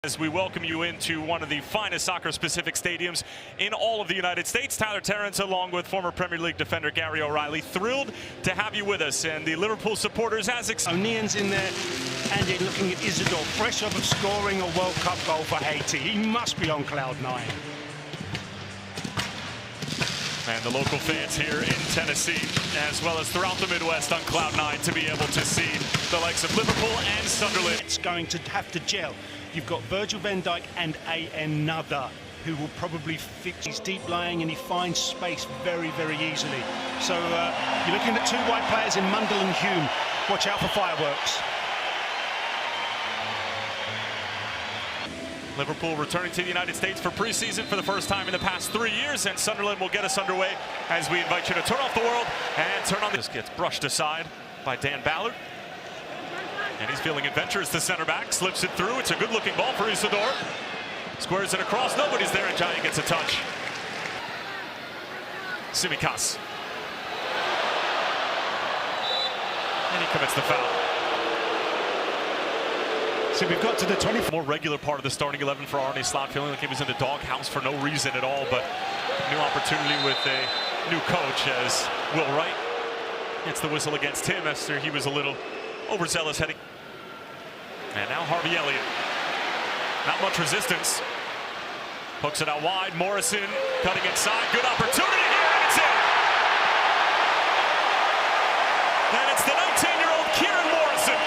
As we welcome you into one of the finest soccer-specific stadiums in all of the United States. Tyler Terrence, along with former Premier League defender Gary O'Reilly, thrilled to have you with us. And the Liverpool supporters as O'Neill's in there, and in looking at Isidore, fresh off of scoring a World Cup goal for Haiti. He must be on cloud nine. And the local fans here in Tennessee, as well as throughout the Midwest, on cloud nine to be able to see the likes of Liverpool and Sunderland. It's going to have to gel. You've got Virgil van Dijk and another who will probably fix. He's deep lying and he finds space very, very easily. So you're looking at two wide players in Mundell and Hume. Watch out for fireworks. Liverpool returning to the United States for preseason for the first time in the past 3 years, and Sunderland will get us underway as we invite you to turn off the world and turn on. This gets brushed aside by Dan Ballard. And he's feeling adventurous, the center back, slips it through. It's a good-looking ball for Isidore. Squares it across, nobody's there, and Giant gets a touch. Simicas. And he commits the foul. So we've got to the 24th. More regular part of the starting 11 for Arne Slot, feeling like he was in the doghouse for no reason at all, but new opportunity with a new coach as Will Wright gets the whistle against him after he was a little overzealous heading. And now Harvey Elliott. Not much resistance. Hooks it out wide. Morrison cutting inside. Good opportunity here, and it's in. And it's the 19-year-old Kieran Morrison.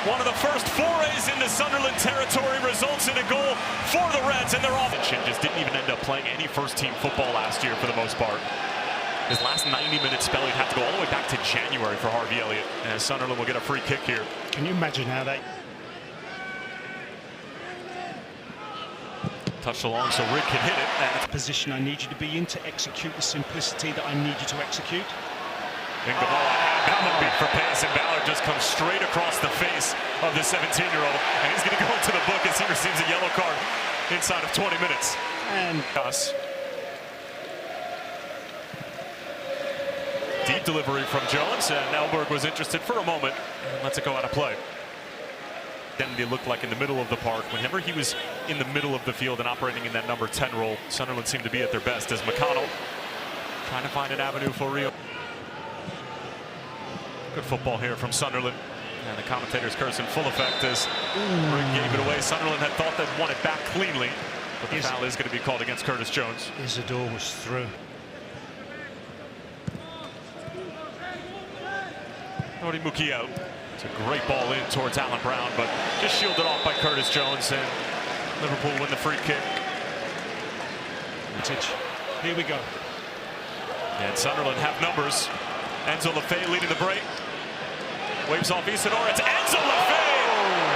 One of the first forays into Sunderland territory results in a goal for the Reds and their offense. Just didn't even end up playing any first-team football last year for the most part. His last 90-minute spell, he'd have to go all the way back to January for Harvey Elliott. And Sunderland will get a free kick here. Can you imagine how they... Touched along so Rick can hit it. And the position I need you to be in to execute the simplicity that I need you to execute. That would be for pace, and Ballard just comes straight across the face of the 17-year-old, and he's going to go into the book as he receives a yellow card inside of 20 minutes. And us. Deep delivery from Jones, and Elberg was interested for a moment and lets it go out of play. Then they looked like in the middle of the park. Whenever he was in the middle of the field and operating in that number 10 role, Sunderland seemed to be at their best as McConnell trying to find an avenue for Rio. Good football here from Sunderland. And the commentators curse in full effect as Rick gave it away. Sunderland had thought they'd won it back cleanly, but the foul is going to be called against Curtis Jones. Isidore was through. Nori Mukiel. It's a great ball in towards Alan Brown, but just shielded off by Curtis Jones, and Liverpool win the free kick. Here we go. And Sunderland have numbers. Enzo Lefebvre leading the break. Waves off Isidore. It's Enzo Lefebvre.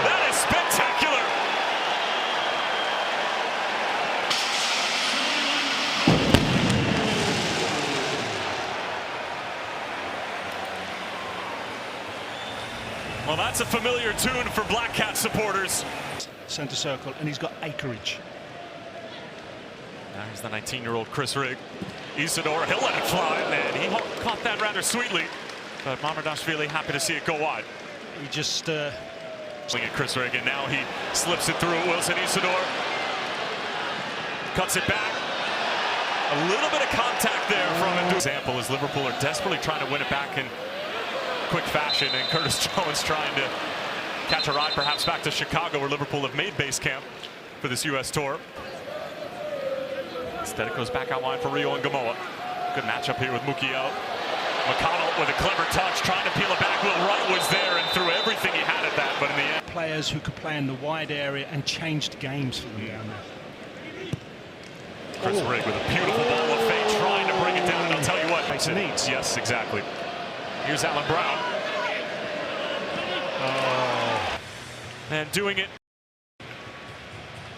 That is spectacular. Well, that's a familiar tune for Black Cat supporters. Center circle, and he's got acreage. Now here's the 19-year-old Chris Rigg. Isidore, he'll let it fly, and he caught that rather sweetly. But Mamardashvili happy to see it go wide. He just... Swing at Chris Rigg, and now he slips it through. Wilson Isidore cuts it back. A little bit of contact there from him. Example is Liverpool are desperately trying to win it back in quick fashion, and Curtis Jones trying to catch a ride perhaps back to Chicago, where Liverpool have made base camp for this U.S. tour. Instead, it goes back out wide for Rio and Gamoa. Good matchup here with Mukiel. McConnell with a clever touch, trying to peel it back. Will Wright was there and threw everything he had at that, but in the end... Players who could play in the wide area and changed games for them down there. Chris Rigg with a beautiful ball of fate, trying to bring it down, and I'll tell you what... Mason needs. Yes, exactly. Here's Alan Brown. And doing it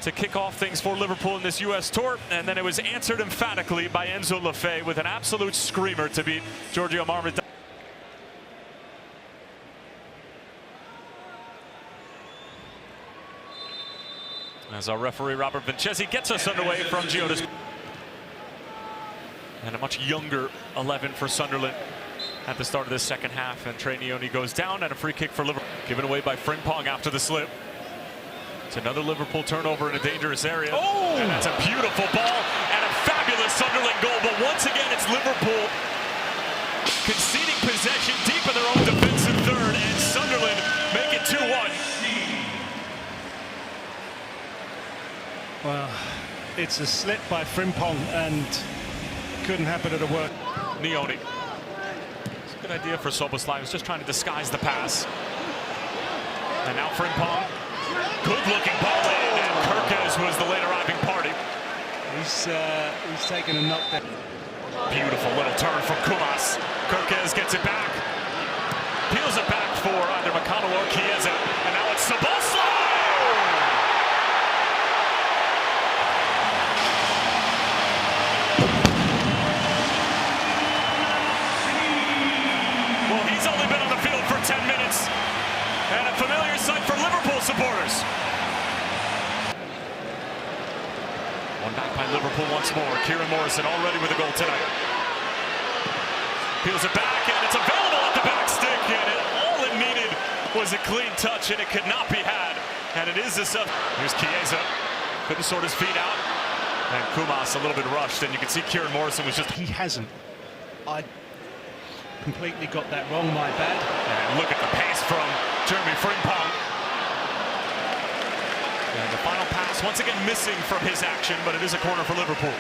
to kick off things for Liverpool in this U.S. tour, and then it was answered emphatically by Enzo Lefebvre with an absolute screamer to beat Giorgio Marmot. As our referee Robert Vincesi gets us underway from Giotis. And a much younger 11 for Sunderland. at the start of this second half, and Trey Neoni goes down, and a free kick for Liverpool. Given away by Frimpong after the slip. It's another Liverpool turnover in a dangerous area. Oh! And that's a beautiful ball and a fabulous Sunderland goal. But once again, it's Liverpool conceding possession deep in their own defensive third, and Sunderland make it 2-1. Well, it's a slip by Frimpong, and couldn't happen at a work. Neoni. It's a good idea for Soboslai. He was just trying to disguise the pass. And now Frimpong. Good-looking ball in, and Kirkes was the late arriving party. He's taken a knock there. Beautiful little turn from Kumas. Kirkes gets it back. Peels it back for either McConnell or Chiesa. And now it's Soboslai! Well, he's only been on the field for 10 minutes. And a familiar sight for Liverpool supporters. One back by Liverpool once more. Kieran Morrison already with a goal tonight. Peels it back, and it's available at the back stick. And all it needed was a clean touch, and it could not be had. And it is this up. Here's Chiesa. Couldn't sort his feet out. And Kumas a little bit rushed, and you can see Kieran Morrison was just... He hasn't. I completely got that wrong, my bad. And look at the pace from Jeremy Frimpong. And the final pass, once again missing from his action, but it is a corner for Liverpool.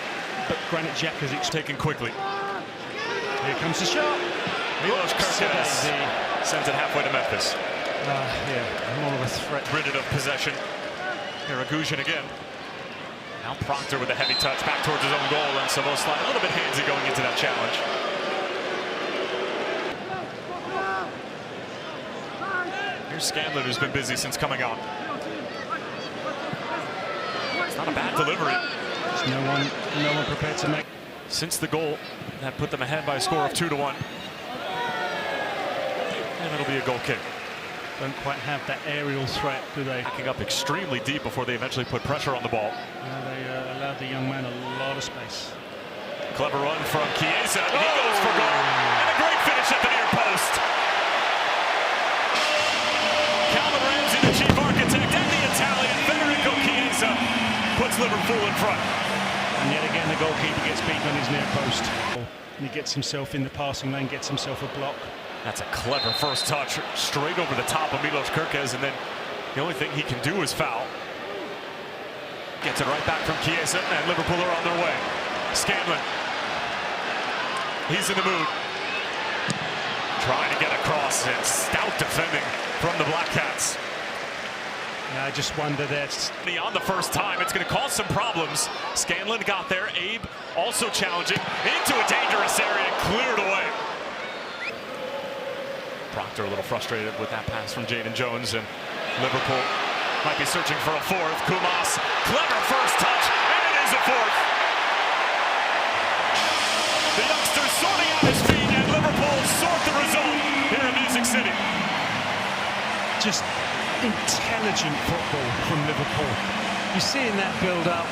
But Granit Xhaka is Taken quickly. Here comes the shot. Milos Kirkes sends it halfway to Memphis. Yeah, more of a threat. Ridded of possession. Here, Agujan again. Now Proctor with a heavy touch back towards his own goal, and Soboslai a little bit handsy going into that challenge. Here's Scanlon, who's been busy since coming on. It's not a bad delivery. There's no one prepared to make. Since the goal that put them ahead by a score of 2-1. And it'll be a goal kick. Don't quite have that aerial threat, do they? Backing up extremely deep before they eventually put pressure on the ball. They allowed the young man a lot of space. Clever run from Chiesa. He goes for goal. And a great finish at the near post. Calvin Ramsey, the chief architect, and the Italian Federico Chiesa puts Liverpool in front. And yet again, the goalkeeper gets beaten on his near post. And he gets himself in the passing lane, gets himself a block. That's a clever first touch, straight over the top of Milos Kirkes, and then the only thing he can do is foul. Gets it right back from Chiesa, and Liverpool are on their way. Scanlon. He's in the mood. Trying to get across, and stout defending from the Black Cats. I just wonder that on the first time, it's going to cause some problems. Scanlon got there. Abe also challenging into a dangerous area and cleared away. Proctor a little frustrated with that pass from Jadon Jones, and Liverpool might be searching for a fourth. Kumas, clever first touch, and it is a fourth. The youngster sorting out his feet, and Liverpool sort the result here in Music City. just intelligent football from Liverpool. You're seeing that build up.